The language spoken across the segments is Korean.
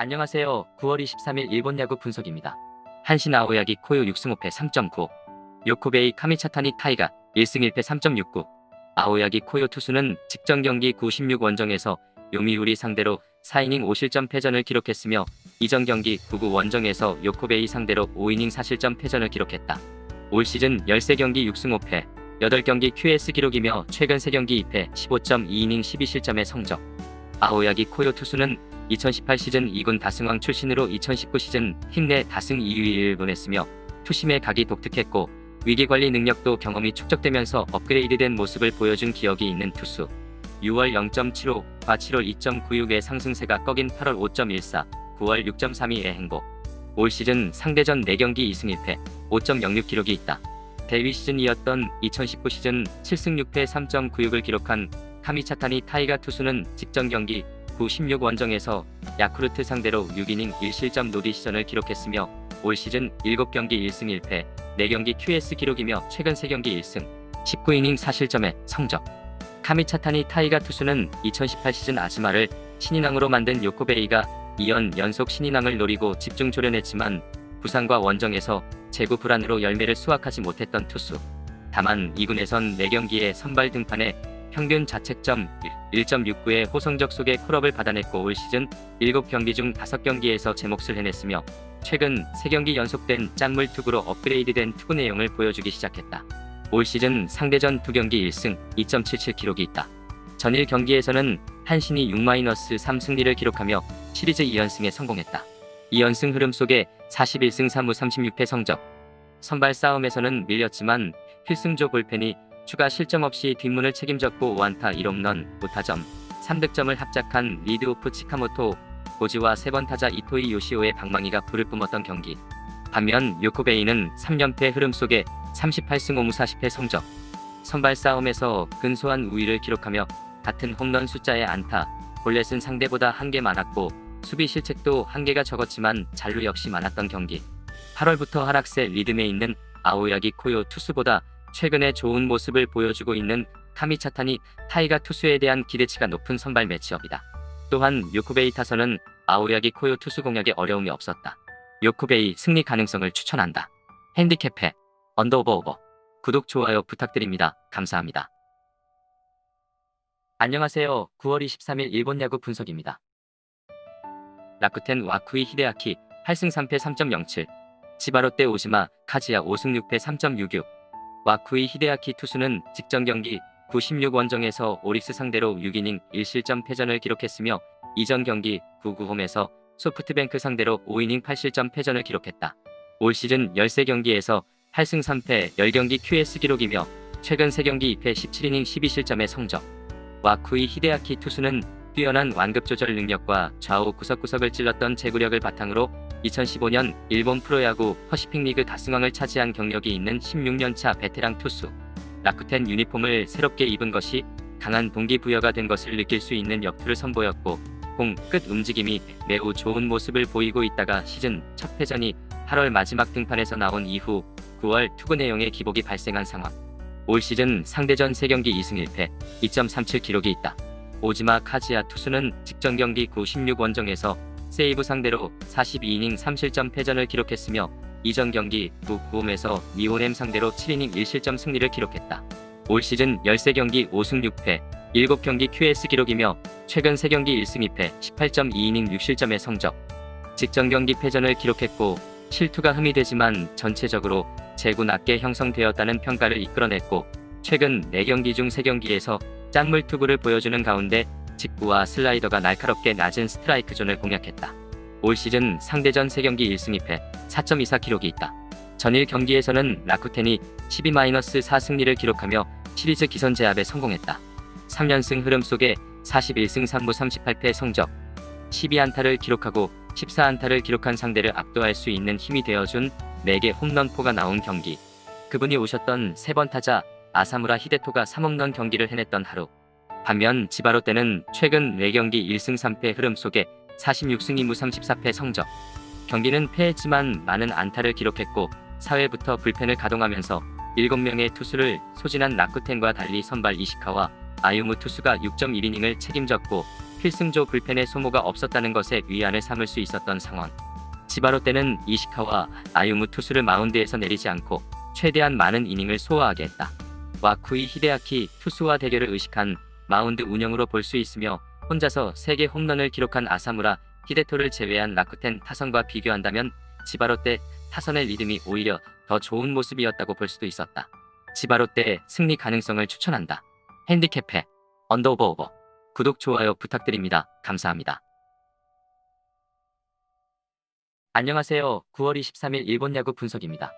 안녕하세요. 9월 23일 일본 야구 분석입니다. 한신 아오야기 코요 6승 5패 3.95, 요코베이 카미차타니 타이가 1승 1패 3.69. 아오야기 코요 투수는 직전 경기 96 원정에서 요미우리 상대로 4이닝 5실점 패전을 기록했으며 이전 경기 99 원정에서 요코베이 상대로 5이닝 4실점 패전을 기록했다. 올 시즌 13경기 6승 5패, 8경기 QS 기록이며 최근 3경기 2패 15.2이닝 12실점의 성적. 아오야기 코요 투수는 2018 시즌 2군 다승왕 출신으로 2019 시즌 팀 내 다승 2위를 보냈으며 투심의 각이 독특했고 위기관리 능력도 경험이 축적되면서 업그레이드된 모습을 보여준 기억이 있는 투수. 6월 0.75, 과 7월 2.96의 상승세가 꺾인 8월 5.14, 9월 6.32의 행보. 올 시즌 상대전 4경기 2승 1패, 5.06 기록이 있다. 대위 시즌이었던 2019 시즌 7승 6패 3.96을 기록한 카미차타니 타이가 투수는 직전 경기 96 원정에서 야쿠르트 상대로 6이닝 1실점 노리 시전을 기록했으며 올 시즌 7경기 1승 1패, 4경기 QS 기록이며 최근 3경기 1승, 19이닝 4실점의 성적. 카미차타니 타이가 투수는 2018 시즌 아즈마를 신인왕으로 만든 요코베이가 2연 연속 신인왕을 노리고 집중 조련했지만 부상과 원정에서 재구 불안으로 열매를 수확하지 못했던 투수. 다만 2군에선 4경기의 선발 등판에 평균 자책점 1.69의 호성적 속에 콜업을 받아냈고 올 시즌 7경기 중 5경기에서 제 몫을 해냈으며 최근 3경기 연속된 짠물 투구로 업그레이드된 투구 내용을 보여주기 시작했다. 올 시즌 상대전 2경기 1승 2.77 기록이 있다. 전일 경기에서는 한신이 6-3 승리를 기록하며 시리즈 2연승에 성공했다. 2연승 흐름 속에 41승 3무 36패 성적. 선발 싸움에서는 밀렸지만 필승조 볼펜이 추가 실점 없이 뒷문을 책임졌고 5안타 1홈런 5타점 3득점을 합작한 리드오프 치카모토 고지와 3번 타자 이토이 요시오의 방망이가 불을 뿜었던 경기. 반면 요코베이는 3연패 흐름 속에 38승 5무 40패 성적. 선발 싸움에서 근소한 우위를 기록하며 같은 홈런 숫자의 안타, 볼넷은 상대보다 1개 많았고 수비 실책도 1개가 적었지만 잔루 역시 많았던 경기. 8월부터 하락세 리듬에 있는 아오야기 코요 투수보다 최근에 좋은 모습을 보여주고 있는 카미차타니 타이가 투수에 대한 기대치가 높은 선발 매치업이다. 또한 요코베이 타선은 아오야기 코요 투수 공략에 어려움이 없었다. 요코베이 승리 가능성을 추천한다. 핸디캡해 언더오버 구독 좋아요 부탁드립니다. 감사합니다. 안녕하세요. 9월 23일 일본 야구 분석입니다. 라쿠텐 와쿠이 히데아키 8승 3패 3.07, 지바롯데 오시마 카지야 5승 6패 3.66. 와쿠이 히데아키 투수는 직전 경기 96 원정에서 오릭스 상대로 6이닝 1실점 패전을 기록했으며 이전 경기 99홈에서 소프트뱅크 상대로 5이닝 8실점 패전을 기록했다. 올 시즌 13경기에서 8승 3패 10경기 QS 기록이며 최근 3경기 2패 17이닝 12실점의 성적. 와쿠이 히데아키 투수는 뛰어난 완급 조절 능력과 좌우 구석구석을 찔렀던 제구력을 바탕으로 2015년 일본 프로야구 퍼시픽 리그 다승왕을 차지한 경력이 있는 16년차 베테랑 투수. 라쿠텐 유니폼을 새롭게 입은 것이 강한 동기부여가 된 것을 느낄 수 있는 역투를 선보였고 공 끝 움직임이 매우 좋은 모습을 보이고 있다가 시즌 첫 패전이 8월 마지막 등판에서 나온 이후 9월 투구 내용의 기복이 발생한 상황. 올 시즌 상대전 3경기 2승 1패 2.37 기록이 있다. 오지마 카지야 투수는 직전 경기 96 원정에서 세이브 상대로 42이닝 3실점 패전을 기록했으며 이전 경기 9홈에서 니오넴 상대로 7이닝 1실점 승리를 기록했다. 올 시즌 13경기 5승 6패 7경기 QS 기록이며 최근 3경기 1승 2패 18.2이닝 6실점의 성적. 직전 경기 패전을 기록했고 실투가 흠이 되지만 전체적으로 제구 낮게 형성되었다는 평가를 이끌어냈고 최근 4경기 중 3경기에서 짠물 투구를 보여주는 가운데 직구와 슬라이더가 날카롭게 낮은 스트라이크 존을 공략했다. 올 시즌 상대전 3경기 1승 2패 4.24 기록이 있다. 전일 경기에서는 라쿠텐이 12-4 승리를 기록하며 시리즈 기선 제압에 성공했다. 3연승 흐름 속에 41승 3무 38패 성적, 12안타를 기록하고 14안타를 기록한 상대를 압도할 수 있는 힘이 되어준 4개 홈런포가 나온 경기. 그분이 오셨던 3번 타자 아사무라 히데토가 3홈런 경기를 해냈던 하루. 반면 지바롯데는 최근 4경기 1승 3패 흐름 속에 46승 2무 34패 성적. 경기는 패했지만 많은 안타를 기록했고 4회부터 불펜을 가동하면서 7명의 투수를 소진한 라쿠텐과 달리 선발 이시카와 아유무 투수가 6.1이닝을 책임졌고 필승조 불펜의 소모가 없었다는 것에 위안을 삼을 수 있었던 상황. 지바로 때는 이시카와 아유무 투수를 마운드에서 내리지 않고 최대한 많은 이닝을 소화하게 했다. 와쿠이 히데아키 투수와 대결을 의식한 마운드 운영으로 볼 수 있으며 혼자서 3개 홈런을 기록한 아사무라 히데토를 제외한 라쿠텐 타선과 비교한다면 지바로 때 타선의 리듬이 오히려 더 좋은 모습이었다고 볼 수도 있었다. 지바로 때 승리 가능성을 추천한다. 핸디캡해 언더오버 구독 좋아요 부탁드립니다. 감사합니다. 안녕하세요. 9월 23일 일본 야구 분석입니다.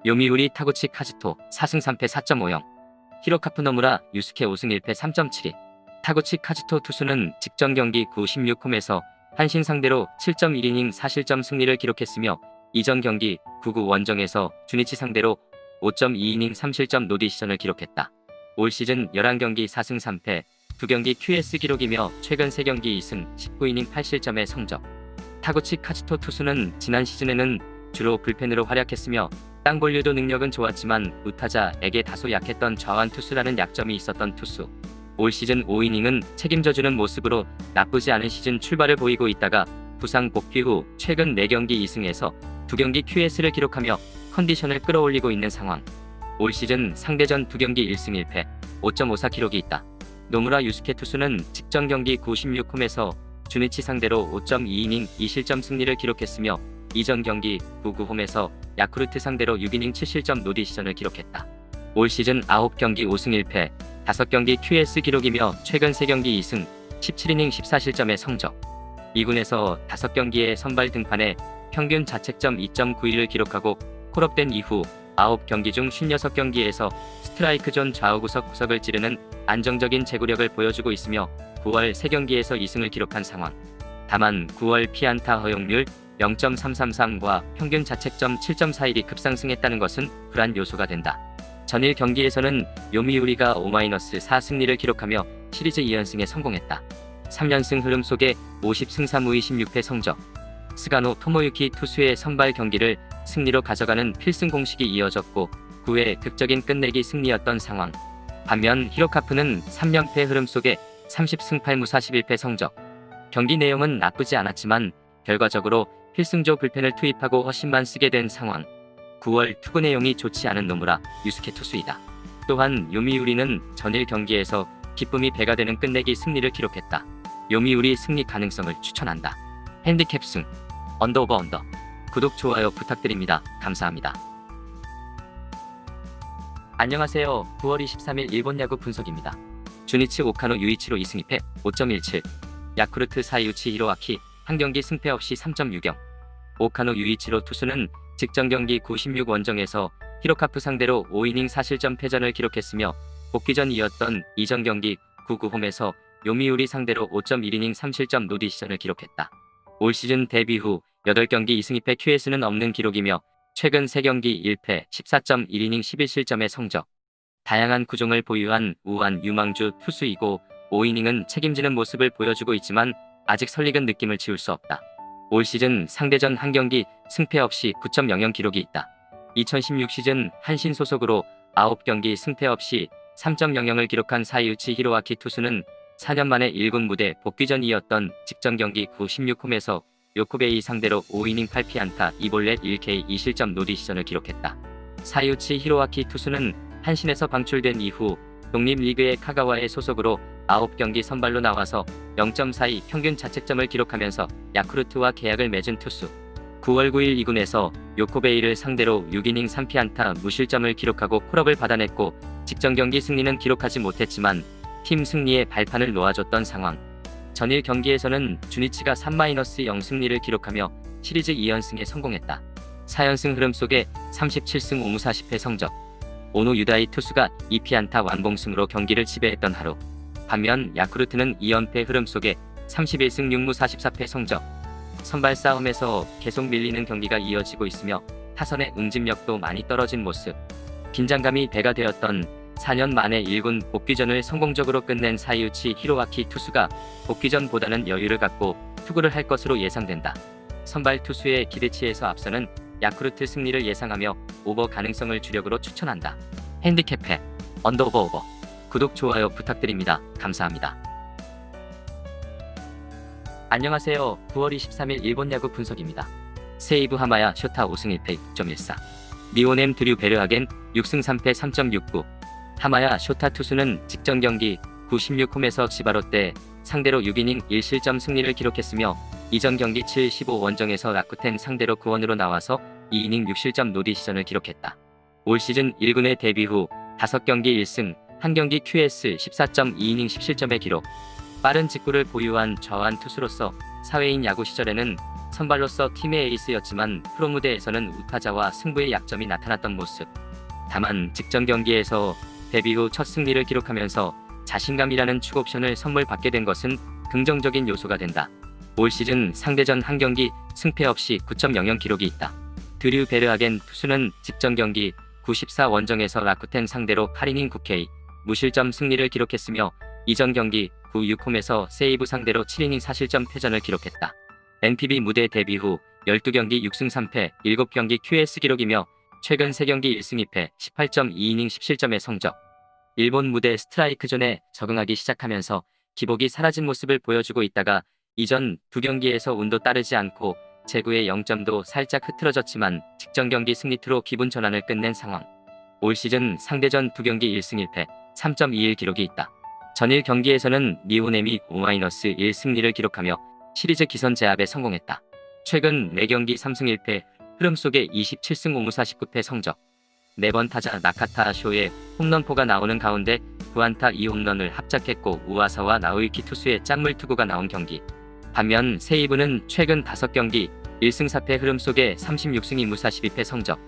요미우리 타구치 카즈토 4승 3패 4.50 히로카프 노무라 유스케 5승 1패 3.72 타구치 카즈토 투수는 직전 경기 96홈에서 한신 상대로 7.1이닝 4실점 승리를 기록했으며 이전 경기 9구 원정에서 주니치 상대로 5.2이닝 3실점 노디시전을 기록했다. 올 시즌 11경기 4승 3패 2경기 QS 기록이며 최근 3경기 2승 19이닝 8실점의 성적. 타구치 카즈토 투수는 지난 시즌에는 주로 불펜으로 활약했으며 땅볼류도 능력은 좋았지만 우타자에게 다소 약했던 좌완 투수라는 약점이 있었던 투수. 올 시즌 5이닝은 책임져주는 모습으로 나쁘지 않은 시즌 출발을 보이고 있다가 부상 복귀 후 최근 4경기 2승에서 2경기 QS를 기록하며 컨디션을 끌어올리고 있는 상황. 올 시즌 상대전 2경기 1승 1패 5.54 기록이 있다. 노무라 유스케 투수는 직전 경기 96홈에서 주니치 상대로 5.2이닝 2실점 승리를 기록했으며 이전 경기 99홈에서 야쿠르트 상대로 6이닝 7실점 노디시전을 기록했다. 올 시즌 9경기 5승 1패 5경기 QS 기록이며 최근 3경기 2승 17이닝 14실점의 성적. 2군에서 5경기의 선발 등판에 평균 자책점 2.91을 기록하고 콜업된 이후 9경기 중 56경기에서 스트라이크 존 좌우 구석구석을 찌르는 안정적인 제구력을 보여주고 있으며 9월 3경기에서 2승을 기록한 상황. 다만 9월 피안타 허용률 0.333과 평균 자책점 7.41이 급상승했다는 것은 불안 요소가 된다. 전일 경기에서는 요미우리가 5-4 승리를 기록하며 시리즈 2연승에 성공했다. 3연승 흐름 속에 50승 3무 26패 성적. 스가노 토모유키 투수의 선발 경기를 승리로 가져가는 필승 공식이 이어졌고 9회 극적인 끝내기 승리였던 상황. 반면 히로카프는 3연패 흐름 속에 30승 8무 41패 성적. 경기 내용은 나쁘지 않았지만 결과적으로 필승조 불펜을 투입하고 허심만 쓰게 된 상황. 9월 투구 내용이 좋지 않은 노무라 유스케 투수이다. 또한 요미우리는 전일 경기에서 기쁨이 배가 되는 끝내기 승리를 기록했다. 요미우리 승리 가능성을 추천한다. 핸디캡 승 언더오버 구독 좋아요 부탁드립니다. 감사합니다. 안녕하세요. 9월 23일 일본 야구 분석입니다. 주니치 오카노 유이치로 2승 2패 5.17 야쿠르트 사이우치 히로아키 한 경기 승패 없이 3.60 오카노 유이치로 투수는 직전 경기 96 원정에서 히로카프 상대로 5이닝 4실점 패전을 기록했으며 복귀전 이었던 이전 경기 99홈에서 요미우리 상대로 5.1이닝 3실점 노디시전을 기록했다. 올 시즌 데뷔 후 8경기 2승 2패 QS는 없는 기록이며 최근 3경기 1패 14.1이닝 11실점의 성적. 다양한 구종을 보유한 우한 유망주 투수이고 5이닝은 책임지는 모습을 보여주고 있지만 아직 설익은 느낌을 지울 수 없다. 올 시즌 상대전 한 경기 승패 없이 9.00 기록이 있다. 2016 시즌 한신 소속으로 9경기 승패 없이 3.00을 기록한 사이우치 히로아키 투수는 4년 만에 1군 무대 복귀전이었던 직전 경기 96홈에서 요코베이 상대로 5이닝 8피안타 2볼넷 1K 2실점 노디시전을 기록했다. 사이우치 히로아키 투수는 한신에서 방출된 이후 독립리그의 카가와의 소속으로 9경기 선발로 나와서 0.42 평균 자책점을 기록하면서 야쿠르트와 계약을 맺은 투수. 9월 9일 2군에서 요코베이를 상대로 6이닝 3피안타 무실점을 기록하고 콜업을 받아냈고 직전 경기 승리는 기록하지 못했지만 팀 승리에 발판을 놓아줬던 상황. 전일 경기에서는 주니치가 3-0 승리를 기록하며 시리즈 2연승에 성공했다. 4연승 흐름 속에 37승 5무 40패 성적. 오노 유다이 투수가 2피안타 완봉승으로 경기를 지배했던 하루. 반면 야쿠르트는 2연패 흐름 속에 31승 6무 44패 성적. 선발 싸움에서 계속 밀리는 경기가 이어지고 있으며 타선의 응집력도 많이 떨어진 모습. 긴장감이 배가 되었던 4년 만에 1군 복귀전을 성공적으로 끝낸 사이우치 히로아키 투수가 복귀전보다는 여유를 갖고 투구를 할 것으로 예상된다. 선발 투수의 기대치에서 앞서는 야쿠르트 승리를 예상하며 오버 가능성을 주력으로 추천한다. 핸디캡해 언더오버 구독 좋아요 부탁드립니다. 감사합니다. 안녕하세요. 9월 23일 일본 야구 분석입니다. 세이브 하마야 쇼타 5승 1패 6.14. 미오넴 드류 베르하겐 6승 3패 3.69. 하마야 쇼타 투수는 직전 경기 96홈에서 지바롯데 상대로 6이닝 1실점 승리를 기록했으며 이전 경기 7-15 원정에서 라쿠텐 상대로 9원으로 나와서 2이닝 6실점 노디 시전을 기록했다. 올 시즌 1군에 데뷔 후 5경기 1승, 1경기 QS 14.2이닝 10실점의 기록. 빠른 직구를 보유한 좌완 투수로서 사회인 야구 시절에는 선발로서 팀의 에이스였지만 프로 무대에서는 우타자와 승부의 약점이 나타났던 모습. 다만 직전 경기에서 데뷔 후 첫 승리를 기록하면서 자신감이라는 축옵션을 선물 받게 된 것은 긍정적인 요소가 된다. 올 시즌 상대전 한 경기 승패 없이 9.00 기록이 있다. 드류 베르하겐 투수는 직전 경기 94 원정에서 라쿠텐 상대로 8이닝 9K 무실점 승리를 기록했으며 이전 경기 96홈에서 세이브 상대로 7이닝 4실점 패전을 기록했다. NPB 무대 데뷔 후 12경기 6승 3패 7경기 QS 기록이며 최근 3경기 1승 2패 18.2이닝 10실점의 성적. 일본 무대 스트라이크 존에 적응하기 시작하면서 기복이 사라진 모습을 보여주고 있다가 이전 2경기에서 운도 따르지 않고 제구의 0점도 살짝 흐트러졌지만 직전 경기 승리투로 기분 전환을 끝낸 상황. 올 시즌 상대전 2경기 1승 1패 3.21 기록이 있다. 전일 경기에서는 미오넴이 5-1 승리를 기록하며 시리즈 기선 제압에 성공했다. 최근 4경기 3승 1패 흐름 속에 27승 5무 49패 성적. 4번 타자 나카타 쇼의 홈런포가 나오는 가운데 9안타 2홈런을 합작했고 우아사와 나우이키 투수의 짠물 투구가 나온 경기. 반면 세이브는 최근 5경기 1승 4패 흐름 속에 36승 2무 42패 성적.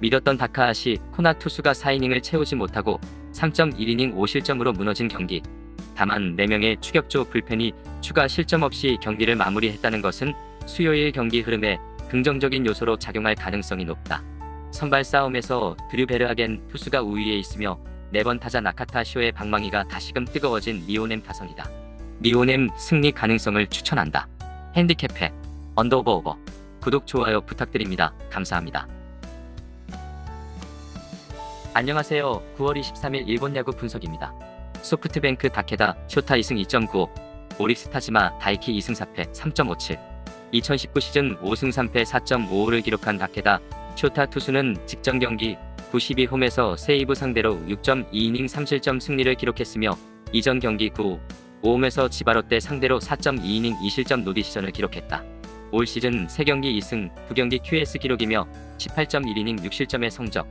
믿었던 다카하시 코나 투수가 4이닝을 채우지 못하고 3.1이닝 5실점으로 무너진 경기. 다만 4명의 추격조 불펜이 추가 실점 없이 경기를 마무리했다는 것은 수요일 경기 흐름에 긍정적인 요소로 작용할 가능성이 높다. 선발 싸움에서 드류 베르하겐 투수가 우위에 있으며 4번 타자 나카타 쇼의 방망이가 다시금 뜨거워진 미오넴 타선이다. 미오넴 승리 가능성을 추천한다. 핸디캡해 언더오버 구독 좋아요 부탁드립니다. 감사합니다. 안녕하세요. 9월 23일 일본 야구 분석입니다. 소프트뱅크 다케다 쇼타 2승 2.95, 오릭스 타지마 다이키 2승 4패 3.57, 2019 시즌 5승 3패 4.55를 기록한 다케다 쇼타 투수는 직전 경기 92홈에서 세이브 상대로 6.2이닝 3실점 승리를 기록했으며 이전 경기 95홈에서 지바롯데 상대로 4.2이닝 2실점 노디 시전을 기록했다. 올 시즌 3경기 2승, 2경기 QS 기록이며 18.1이닝 6실점의 성적.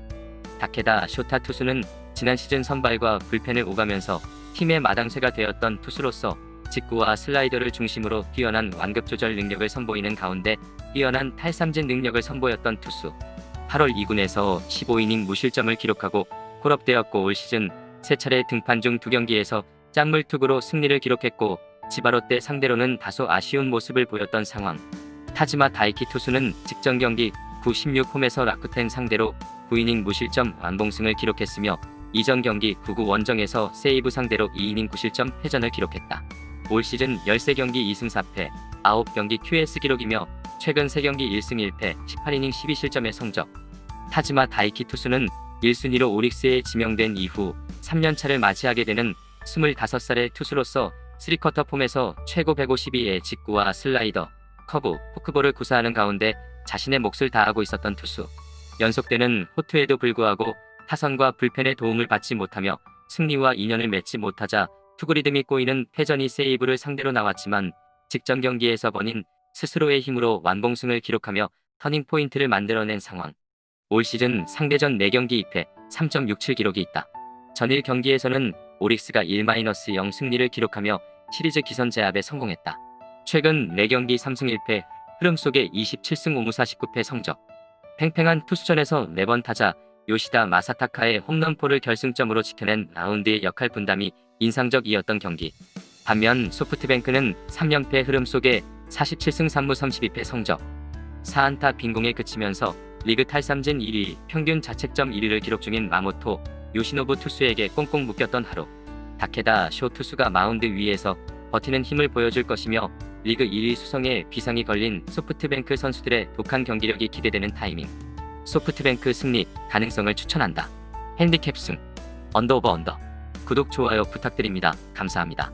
다케다 쇼타 투수는 지난 시즌 선발과 불펜을 오가면서 팀의 마당쇠가 되었던 투수로서 직구와 슬라이더를 중심으로 뛰어난 완급 조절 능력을 선보이는 가운데 뛰어난 탈삼진 능력을 선보였던 투수. 8월 2군에서 15이닝 무실점을 기록하고 콜업되었고 올 시즌 3차례 등판 중 2경기에서 짠물 투구로 승리를 기록했고 지바롯데 상대로는 다소 아쉬운 모습을 보였던 상황. 타지마 다이키 투수는 직전 경기 96홈에서 라쿠텐 상대로 9이닝 무실점 완봉승을 기록했으며 이전 경기 99 원정에서 세이브 상대로 2이닝 9실점 패전을 기록했다. 올 시즌 13경기 2승 4패 9경기 QS 기록이며 최근 3경기 1승 1패 18이닝 12실점의 성적. 타지마 다이키 투수는 1순위로 오릭스에 지명된 이후 3년차를 맞이하게 되는 25살의 투수로서 3쿼터 폼에서 최고 152의 직구와 슬라이더, 커브, 포크볼을 구사하는 가운데 자신의 몫을 다하고 있었던 투수. 연속되는 호투에도 불구하고 타선과 불펜의 도움을 받지 못하며 승리와 인연을 맺지 못하자 투구 리듬이 꼬이는 패전이 세이브를 상대로 나왔지만 직전 경기에서 버닌 스스로의 힘으로 완봉승을 기록하며 터닝포인트를 만들어낸 상황. 올 시즌 상대전 4경기 2패 3.67 기록이 있다. 전일 경기에서는 오릭스가 1-0 승리를 기록하며 시리즈 기선 제압에 성공했다. 최근 4경기 3승 1패 흐름 속에 27승 5무 49패 성적. 팽팽한 투수전에서 4번 타자 요시다 마사타카의 홈런포를 결승점으로 지켜낸 라운드의 역할 분담이 인상적이었던 경기. 반면 소프트뱅크는 3연패 흐름 속에 47승 3무 32패 성적. 4안타 빈공에 그치면서 리그 탈삼진 1위, 평균 자책점 1위를 기록 중인 마모토, 요시노부 투수에게 꽁꽁 묶였던 하루. 다케다 쇼 투수가 마운드 위에서 버티는 힘을 보여줄 것이며 리그 1위 수성에 비상이 걸린 소프트뱅크 선수들의 독한 경기력이 기대되는 타이밍. 소프트뱅크 승리 가능성을 추천한다. 핸디캡 승 언더오버 언더. 구독 좋아요 부탁드립니다. 감사합니다.